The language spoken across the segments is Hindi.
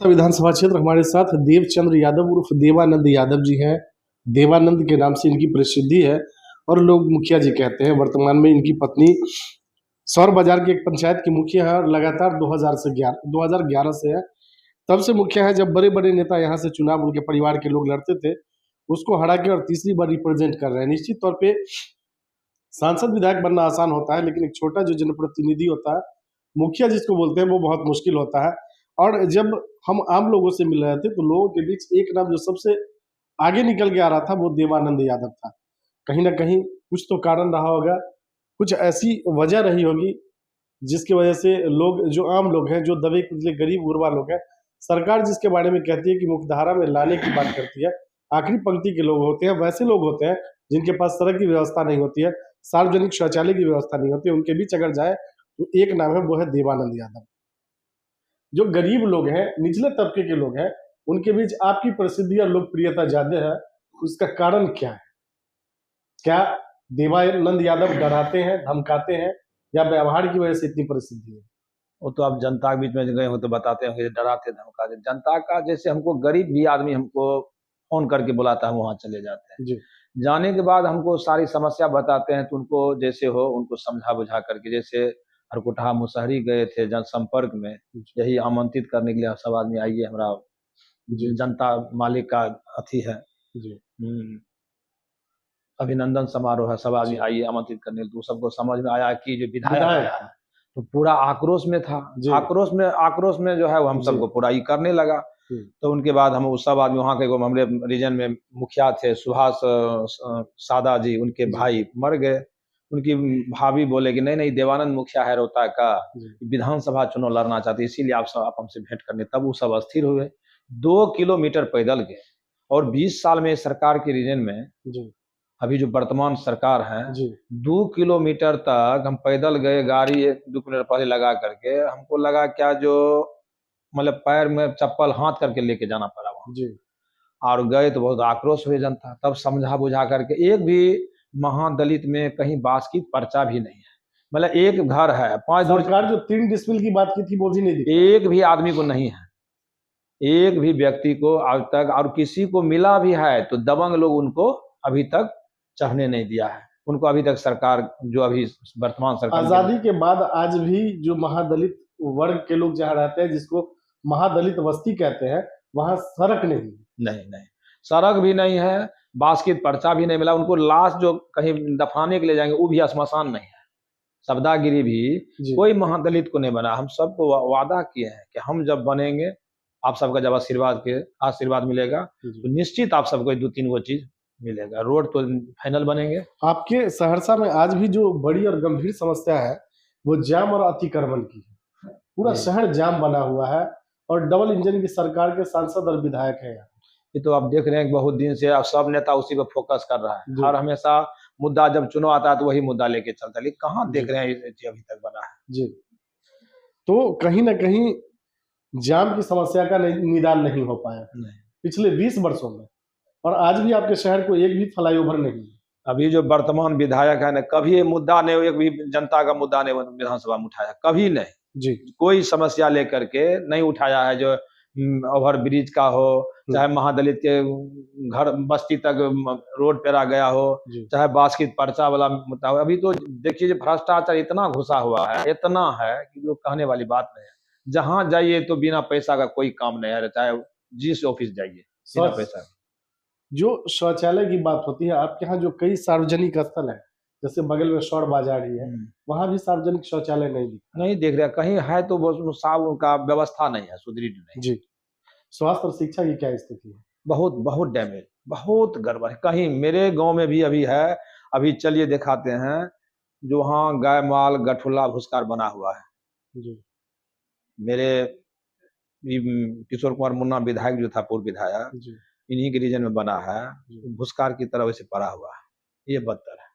विधानसभा क्षेत्र हमारे साथ देवचंद्र यादव उर्फ देवानंद यादव जी हैं। देवानंद के नाम से इनकी प्रसिद्धि है और लोग मुखिया जी कहते हैं। वर्तमान में इनकी पत्नी सौर बाजार की एक पंचायत की मुखिया है और लगातार 2011 से है। तब से मुखिया है जब बड़े बड़े नेता यहाँ से चुनाव उनके परिवार के लोग लड़ते थे, उसको हरा के और तीसरी बार रिप्रेजेंट कर रहे हैं। निश्चित तौर पे सांसद विधायक बनना आसान होता है, लेकिन एक छोटा जो जनप्रतिनिधि होता है, मुखिया जिसको बोलते हैं, वो बहुत मुश्किल होता है। और जब हम आम लोगों से मिल रहे थे तो लोगों के बीच एक नाम जो सबसे आगे निकल के आ रहा था वो देवानंद यादव था। कहीं ना कहीं कुछ तो कारण रहा होगा, कुछ ऐसी वजह रही होगी जिसकी वजह से लोग, जो आम लोग हैं, जो दबे कुचले गरीब गुरबा लोग हैं, सरकार जिसके बारे में कहती है कि मुख्यधारा में लाने की बात करती है, आखिरी पंक्ति के लोग होते हैं। वैसे लोग होते हैं जिनके पास सड़क की व्यवस्था नहीं होती है, सार्वजनिक शौचालय की व्यवस्था नहीं होती है। उनके बीच अगर जाए तो एक नाम है, वो है देवानंद यादव। जो गरीब लोग हैं, निचले तबके के लोग हैं, उनके बीच आपकी प्रसिद्धि और लोकप्रियता ज्यादा है। उसका कारण क्या है? क्या देवानंद यादव डराते हैं, धमकाते हैं, या व्यवहार की वजह से इतनी प्रसिद्धि है? वो तो आप जनता के बीच में गए हो तो बताते हैं, डराते धमकाते। जनता का जैसे हमको गरीब भी आदमी हमको फोन करके बुलाता है, वहां चले जाते हैं। जी जाने के बाद हमको सारी समस्या बताते हैं, तो उनको जैसे हो उनको समझा बुझा करके, जैसे हरकुटहा मुसहरी गए थे जनसंपर्क में, यही आमंत्रित करने के लिए सब आदमी आइए, हमारा जनता मालिक का अथी है, जी अभिनंदन समारोह है, सब आदमी आइए आमंत्रित करने। तो सबको समझ में आया कि जो विधायक विधायक है, तो पूरा आक्रोश में था। आक्रोश में जो है वो हम सबको पूरा ये करने लगा। तो उनके बाद हम उस सब आदमी, वहाँ के हमारे रीजन में मुखिया थे सुभाष सादा जी, उनके भाई मर गए। उनकी भाभी बोले कि नहीं नहीं, देवानंद मुखिया है रोहता का, विधानसभा चुनाव लड़ना चाहते, इसीलिए आप हमसे भेंट करने। तब वो सब अस्थिर हुए। 2 किलोमीटर पैदल गए। और 20 साल में सरकार के रीजन में, अभी जो वर्तमान सरकार है, 2 किलोमीटर तक हम पैदल गए, गाड़ी 2 किलोमीटर पहले लगा करके। हमको लगा क्या, जो मतलब पैर में चप्पल हाथ करके लेके जाना पड़ा वहां। और गए तो बहुत आक्रोश हुए जनता। तब समझा बुझा करके, एक भी महादलित में कहीं बास की पर्चा भी नहीं है। मतलब एक घर है, 5 सरकार जो 3 डिसमिल की बात की थी वो भी नहीं दिखा। एक भी आदमी को नहीं है, एक भी व्यक्ति को आज तक। और किसी को मिला भी है तो दबंग लोग उनको अभी तक चढ़ने नहीं दिया है। उनको अभी तक सरकार, जो अभी वर्तमान सरकार, आजादी के बाद आज भी जो महादलित वर्ग के लोग जहाँ रहते हैं, जिसको महादलित बस्ती कहते हैं, वहां सड़क नहीं, सड़क भी नहीं है, बास की पर्चा भी नहीं मिला उनको। लाश जो कहीं दफनाने के लिए जाएंगे वो भी श्मशान नहीं है। सवदागिरी भी कोई महादलित को नहीं बना। हम सबको वादा किए हैं कि हम जब बनेंगे, आप सबका जब आशीर्वाद मिलेगा तो निश्चित आप सबको 2-3 गो चीज मिलेगा। रोड तो फाइनल बनेंगे। आपके सहरसा में आज भी जो बड़ी और गंभीर समस्या है वो जाम और अतिक्रमण की है। पूरा शहर जाम बना हुआ है और डबल इंजन की सरकार के सांसद और विधायक है। ये तो आप देख रहे हैं बहुत दिन से सब नेता उसी पर फोकस कर रहा है। हर हमेशा मुद्दा जब चुनाव आता है तो वही मुद्दा लेके चलता है, लेकिन कहाँ देख रहे हैं अभी तक बना है। जी, तो कहीं ना कहीं जाम की समस्या का निदान नहीं हो पाया पिछले 20 वर्षों में, और आज भी आपके शहर को एक भी फ्लाईओवर नहीं है। अभी जो वर्तमान विधायक है ना, कभी मुद्दा नहीं, एक भी जनता का मुद्दा नहीं विधानसभा में उठाया, कभी नहीं। जी, कोई समस्या लेकर के नहीं उठाया है। जो ओवर ब्रिज का हो, चाहे महादलित के घर बस्ती तक रोड पे आ गया हो, चाहे बास्किट पर्चा वाला मुद्दा हो। अभी तो देखिए भ्रष्टाचार इतना घुसा हुआ है, इतना है कि जो कहने वाली बात नहीं है। जहां जाइए तो बिना पैसा का कोई काम नहीं है, चाहे जिस ऑफिस जाइए बिना पैसा। जो शौचालय की बात होती है, आपके यहाँ जो कई सार्वजनिक स्थल है, जैसे बगल में सौर बाजार ही है, वहां भी सार्वजनिक शौचालय नहीं देख रहा। कहीं है तो उनका व्यवस्था नहीं है, सुदृढ़ नहीं। जी, स्वास्थ्य और शिक्षा की क्या स्थिति है? बहुत डैमेज, बहुत गड़बड़ है। कहीं मेरे गांव में भी अभी है, अभी चलिए दिखाते हैं, जो वहाँ गाय माल गठुल्ला भूसकार बना हुआ है। जी, मेरे किशोर कुमार मुन्ना विधायक जो था, पूर्व विधायक, इन्हीं के रीजन में बना है। भूसकार की तरह वैसे पड़ा हुआ है, ये बदतर है।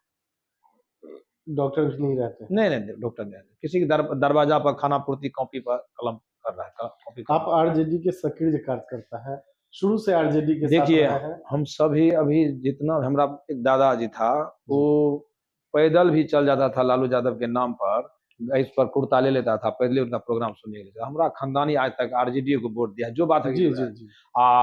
डॉक्टर भी नहीं रहते? नहीं, डॉक्टर नहीं रहते। किसी के दरवाजा पर खाना पूर्ति कॉपी पर कलम कर रहा है। आप आरजेडी के सक्रिय कार्यकर्ता है, शुरू से आरजेडी के देखिए, साथ है। हम सभी अभी जितना, हमारा एक दादाजी था, वो पैदल भी चल जाता था लालू यादव के नाम पर, इस पर कुर्ता ले लेता था, पहले उनका प्रोग्राम सुनने के लिए। हमारा खानदानी आज तक आरजेडी को वोट दिया है, जो बात है जी जी जी।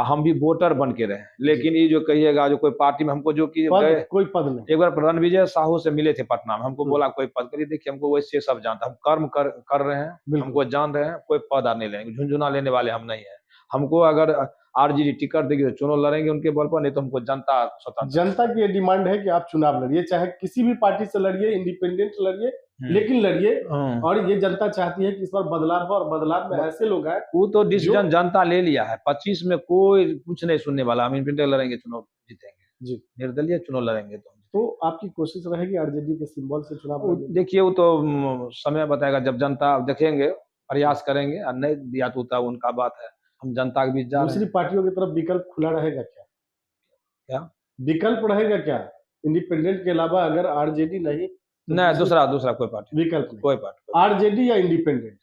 हम भी वोटर बन के रहे, लेकिन ये जो कहिएगा जो कोई पार्टी में हमको जो कि गए, कोई पद नहीं। एक बार रणविजय साहू से मिले थे पटना में, हमको बोला कोई पद करिए, देखिए हमको वैसे सब जानता, हम कर्म कर रहे हैं, हमको जान रहे हैं, कोई पद नहीं लेंगे, झुंझुना लेने वाले हम नहीं है। हमको अगर आरजेडी टिकट देगी तो चुनाव लड़ेंगे उनके बल पर, नहीं तो हमको जनता की ये डिमांड है कि आप चुनाव लड़िए, चाहे किसी भी पार्टी से लड़िए, इंडिपेंडेंट लड़िए, लेकिन लड़िए। और ये जनता चाहती है कि इस बार बदलाव हो, और बदलाव में ऐसे लोग हैं। वो तो डिसीजन जनता ले लिया है, 25 में कोई कुछ नहीं सुनने वाला, हम इंडिपेंडेंट लड़ेंगे, चुनाव जीतेंगे जी, निर्दलीय चुनाव लड़ेंगे। तो आपकी कोशिश रहेगी आरजेडी के सिंबल से चुनाव? देखिए वो तो समय बताएगा, जब जनता देखेंगे, प्रयास करेंगे, और नहीं दिया तो उनका बात है, हम जनता के बीच जा रहे हैं। दूसरी पार्टियों की तरफ विकल्प खुला रहेगा क्या? विकल्प रहेगा क्या इंडिपेंडेंट के अलावा? अगर आरजेडी नहीं तो दूसरा कोई पार्टी विकल्प नहीं, कोई पार्टी, आरजेडी या इंडिपेंडेंट।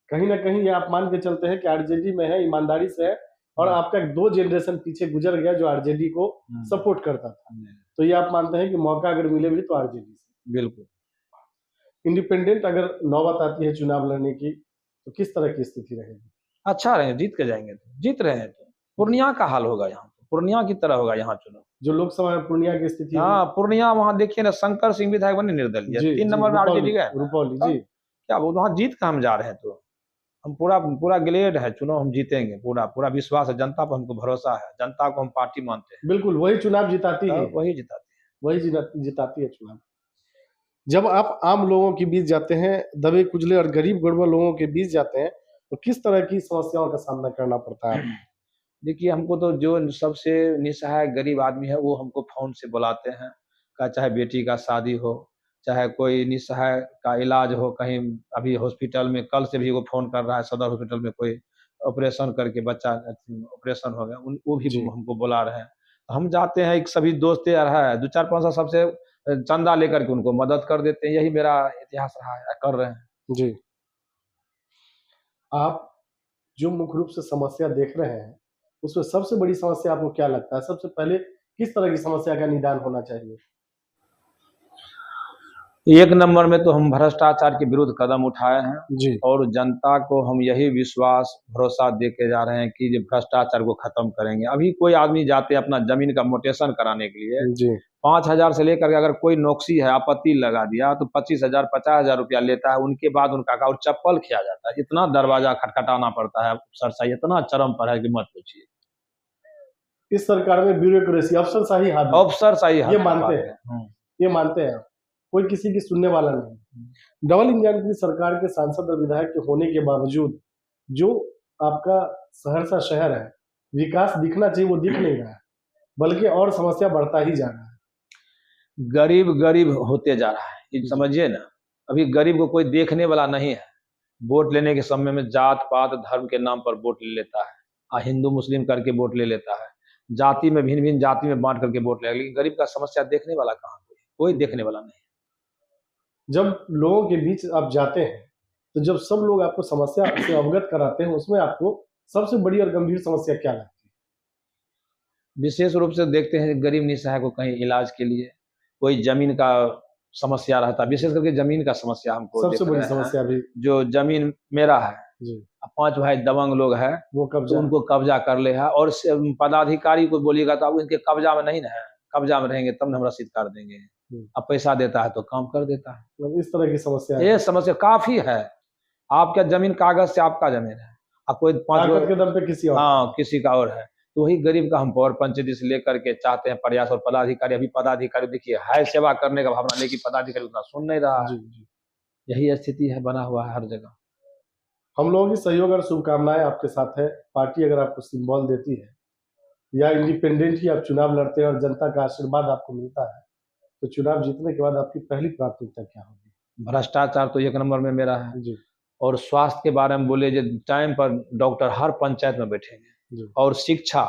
कहीं ना कहीं ये आप मान के चलते हैं कि आरजेडी में है, ईमानदारी से है, और आपका 2 जनरेशन पीछे गुजर गया जो आरजेडी को सपोर्ट करता था, तो ये आप मानते हैं कि मौका अगर मिले भी तो आरजेडी से? बिल्कुल। इंडिपेंडेंट अगर नौबत आती है चुनाव लड़ने की, तो किस तरह की स्थिति रहेगी? अच्छा रहेंगे, जीत के जाएंगे, जीत रहे हैं तो पूर्णिया का हाल होगा, यहाँ पूर्णिया की तरह होगा यहाँ चुनाव, जो लोकसभा में पूर्णिया की स्थिति। हाँ, पूर्णिया वहाँ देखिए ना, शंकर सिंह विधायक बने निर्दलीय, 3 नंबर में आरजेडी गए, रुपौली जी, क्या वो वहाँ जीत का हम जा रहे हैं, तो हम पूरा ग्लेड है, चुनाव हम जीतेंगे, पूरा विश्वास है, जनता पर हमको भरोसा है, जनता को हम पार्टी मानते हैं। बिल्कुल, वही चुनाव जिताती है, वही जिताती है चुनाव। जब आप आम लोगों के बीच जाते हैं, दबे कुचले और गरीब गुरबा लोगों के बीच जाते हैं, तो किस तरह की समस्याओं का सामना करना पड़ता है? देखिए, हमको तो जो सबसे निसहाय गरीब आदमी है वो हमको फोन से बुलाते हैं, चाहे बेटी का शादी हो, चाहे कोई निसहाय का इलाज हो, कहीं अभी हॉस्पिटल में कल से भी वो फोन कर रहा है, सदर हॉस्पिटल में कोई ऑपरेशन करके बच्चा ऑपरेशन हो गया, वो भी हमको बुला रहे हैं, हम जाते हैं, एक सभी दोस्त यार है, 2-4-5 सबसे चंदा लेकर के उनको मदद कर देते हैं, यही मेरा इतिहास रहा है, कर रहे हैं जी। आप जो मुख्य रूप से समस्या देख रहे हैं, उसमें सबसे बड़ी समस्या आपको क्या लगता है? सबसे पहले किस तरह की समस्या का निदान होना चाहिए? एक नंबर में तो हम भ्रष्टाचार के विरुद्ध कदम उठाए हैं जी, और जनता को हम यही विश्वास भरोसा दे के जा रहे हैं कि जो भ्रष्टाचार को खत्म करेंगे। अभी कोई आदमी जाते अपना जमीन का मोटेशन कराने के लिए जी, 5,000 से लेकर के अगर कोई नौकसी है, आपत्ति लगा दिया तो 25,000 50,000 रुपया लेता है, उनके बाद उनका और चप्पल खिया जाता है, इतना दरवाजा खटखटाना पड़ता है, सरसा इतना चरम पर है कि मत पूछिए। इस सरकार में ब्यूरोक्रेसी, अफसरशाही ये मानते हैं, ये मानते हैं, कोई किसी की सुनने वाला नहीं। डबल इंजन की सरकार के सांसद और विधायक के होने के बावजूद जो आपका सहरसा शहर है, विकास दिखना चाहिए वो दिख नहीं रहा है, बल्कि और समस्या बढ़ता ही जा रहा है। गरीब होते जा रहा है, समझिए ना, अभी गरीब को कोई देखने वाला नहीं है। वोट लेने के समय में जात पात धर्म के नाम पर वोट ले लेता है, हिंदू मुस्लिम करके वोट ले लेता है, जाति में भिन्न जाति में बांट करके वोट ले, लेकिन गरीब का समस्या देखने वाला कहाँ, कोई देखने वाला नहीं। जब लोगों के बीच आप जाते हैं, तो जब सब लोग आपको समस्या से अवगत कराते हैं, उसमें आपको सबसे बड़ी और गंभीर समस्या क्या लगती है? विशेष रूप से देखते हैं गरीब निसहाय को कहीं इलाज के लिए कोई जमीन का समस्या रहता है, विशेष करके जमीन का समस्या हमको सबसे बड़ी समस्या भी, जो जमीन मेरा है जी, 5 भाई दबंग लोग हैं, वो उनको कब्जा कर ले है, और पदाधिकारी को बोलिएगा तो अब इनके कब्जा में नहीं है, कब्जा में रहेंगे तब न हम रसीद काट देंगे, अब पैसा देता है तो काम कर देता है। इस तरह की समस्या, ये समस्या काफी है। आपका जमीन कागज से आपका जमीन है, अब कोई 5 के दम पे किसी और, किसी का और है, तो वही गरीब का हम पावर पंचायत से लेकर के चाहते हैं प्रयास, और पदाधिकारी अभी पदाधिकारी देखिए है सेवा करने का भावना, लेकिन पदाधिकारी उतना सुन नहीं रहा है। यही स्थिति है, बना हुआ है हर जगह। हम लोगों की सहयोग और शुभकामनाएं आपके साथ है। पार्टी अगर आपको सिंबल देती है या इंडिपेंडेंट ही आप चुनाव लड़ते हैं और जनता का आशीर्वाद आपको मिलता है, तो चुनाव जीतने के बाद आपकी पहली प्राथमिकता क्या होगी? भ्रष्टाचार तो 1 नंबर में मेरा है जी, और स्वास्थ्य के बारे में बोले जो टाइम पर डॉक्टर हर पंचायत में बैठेंगे, और शिक्षा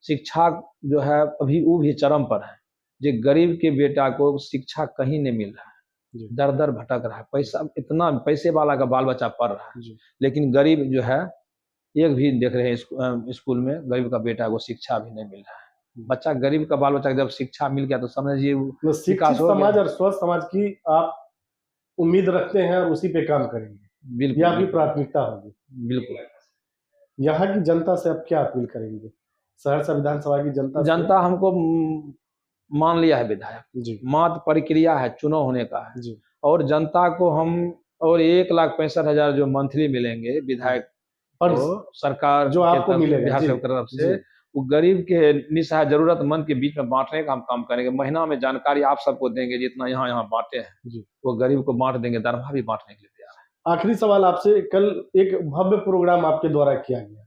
जो है अभी वो भी चरम पर है, जो गरीब के बेटा को शिक्षा कहीं नहीं मिल रहा है, दर दर भटक रहा है, पैसा इतना पैसे वाला का बाल बच्चा पढ़ रहा है, लेकिन गरीब जो है एक भी देख रहे हैं स्कूल में गरीब का बेटा को शिक्षा भी नहीं मिल रहा है। बच्चा गरीब का बाल बच्चा जब शिक्षा मिल गया तो समझिए शिक्षित समाज और स्वस्थ समाज की आप उम्मीद रखते हैं और उसी पे काम करेंगे, बिल्कुल, ये आपकी प्राथमिकता होगी। बिल्कुल। यहाँ की जनता से आप क्या अपील करेंगे? सहरसा विधानसभा की जनता से? जनता हमको मान लिया है विधायक, जी, मात्र प्रक्रिया है, चुनाव होने का है। जी, और जनता को हम और 1,65,000 जो मंथली मिलेंगे विधायक और को, सरकार जो के आपको तरफ से, मिलेगा, बिहार जी, सरकार की तरफ से, जी। वो गरीब के निसहाय जरूरतमंद के बीच में बांटने का हम काम करेंगे। महीना में जानकारी आप सबको देंगे, जितना यहाँ बांटे हैं जी। वो गरीब को बांट देंगे, दरभा भी बांटने के लिए तैयार है। आखिरी सवाल आपसे, कल एक भव्य प्रोग्राम आपके द्वारा किया गया,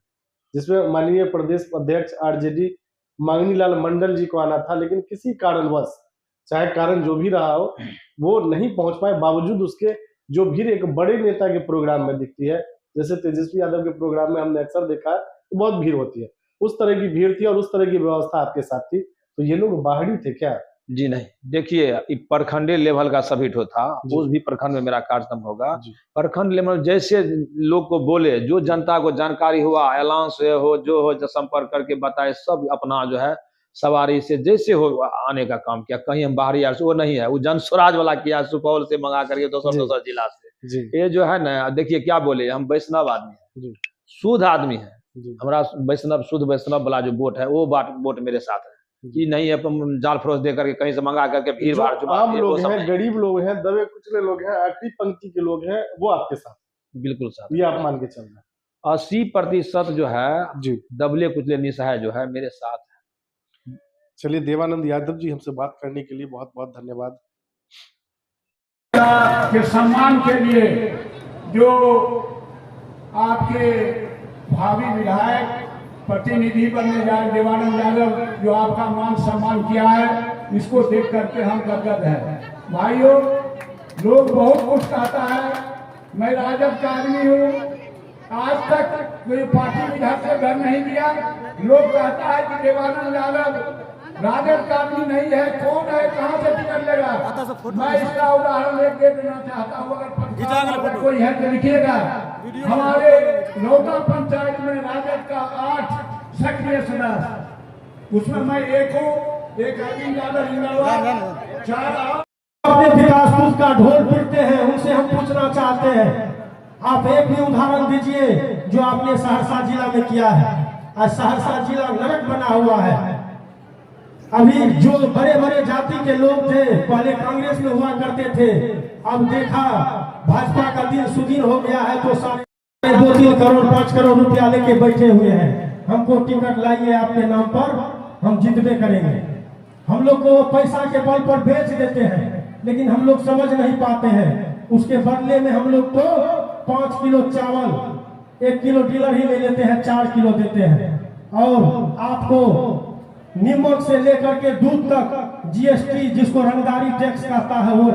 जिसमें माननीय प्रदेश अध्यक्ष आरजेडी मांगनी लाल मंडल जी को आना था, लेकिन किसी कारणवश, चाहे कारण जो भी रहा हो, वो नहीं पहुंच पाए। बावजूद उसके जो भीड़ एक बड़े नेता के प्रोग्राम में दिखती है, जैसे तेजस्वी यादव के प्रोग्राम में हमने अक्सर देखा है, तो बहुत भीड़ होती है, उस तरह की भीड़ थी और उस तरह की व्यवस्था आपके साथ थी। तो ये लोग बाहरी थे क्या? जी नहीं, देखिए ये प्रखंडीय लेवल का सभी ठो था, जी। उस भी प्रखंड में मेरा कार्यक्रम होगा। जी, प्रखंड लेवल जैसे लोग को बोले, जो जनता को जानकारी हुआ, ऐलान से हो, जो हो, जो संपर्क करके बताए, सब अपना जो है सवारी से जैसे हो आने का काम किया। कहीं हम बाहरी यार से वो नहीं है, वो जन स्वराज वाला किया, सुपौल से मंगा करके जी। दोसर जिला से। जी, ये जो है ना, देखिए क्या बोले, हम वैष्णव आदमी है, जी, शुद्ध आदमी है, जी, हमारा वैष्णव, शुद्ध वैष्णव वाला जो वोट है, वो वोट मेरे साथ है। कि नहीं है तुम जाल फरोश दे करके कहीं से मंगा करके भीड़ जो भाड़ जुमा आम के, वो लोग सब हैं, नहीं। गरीब लोग हैं, दबे कुचले लोग हैं, आखिरी पंक्ति के लोग हैं, वो आपके साथ, बिल्कुल साथ ये आप मान के चल रहे हैं। 80% जो है जी, दबले कुचले निसहाय जो है मेरे साथ है। चलिए, देवानंद यादव जी, हमसे बात करने के लिए बहुत बहुत धन्यवाद। के सम्मान के लिए जो आपके भावी विधायक प्रतिनिधि बनने जा रहे देवानंद यादव, जो आपका मान सम्मान किया है, इसको देख करके हम गदगद हैं। भाइयों, लोग बहुत कुछ कहता है, मैं राजद का आदमी हूँ, आज तक कोई पार्टी विधायक से घर नहीं दिया। लोग कहता है कि देवानंद यादव राजद का आदमी नहीं है, कौन है, कहाँ से टिकट लेगा। मैं इसका उदाहरण एक दे देना चाहता हूँ, अगर कोई है तो लिखिएगा। हमारे नौता पंचायत में राजद का 8 सक्रिय सदस्य, उसमें मैं एक हूँ, एक आदमी यादव जिंदाबाद, 4 अपने विकास दूत का ढोल पीटते हैं, उनसे हम पूछना चाहते हैं, आप एक भी उदाहरण दीजिए जो आपने सहरसा जिला में किया है। आज सहरसा जिला नरक बना हुआ है। अभी जो बड़े बड़े जाति के लोग थे, पहले कांग्रेस में हुआ करते थे, अब देखा भाजपा का दिन सुदीन हो गया है, तो 2-3 करोड़ 5 करोड़ रुपया लेके बैठे हुए हैं। हमको टिकट लाइए आपके नाम पर, हम जितबे करेंगे। हम लोग को पैसा के बल पर बेच देते हैं, लेकिन हम लोग समझ नहीं पाते हैं, उसके बदले में हम लोग को 5 किलो चावल, 1 किलो डीलर ही ले लेते हैं, 4 किलो देते हैं। और आपको नीमक से लेकर के दूध तक जीएसटी, जिसको रंगदारी टैक्स कहता है, वो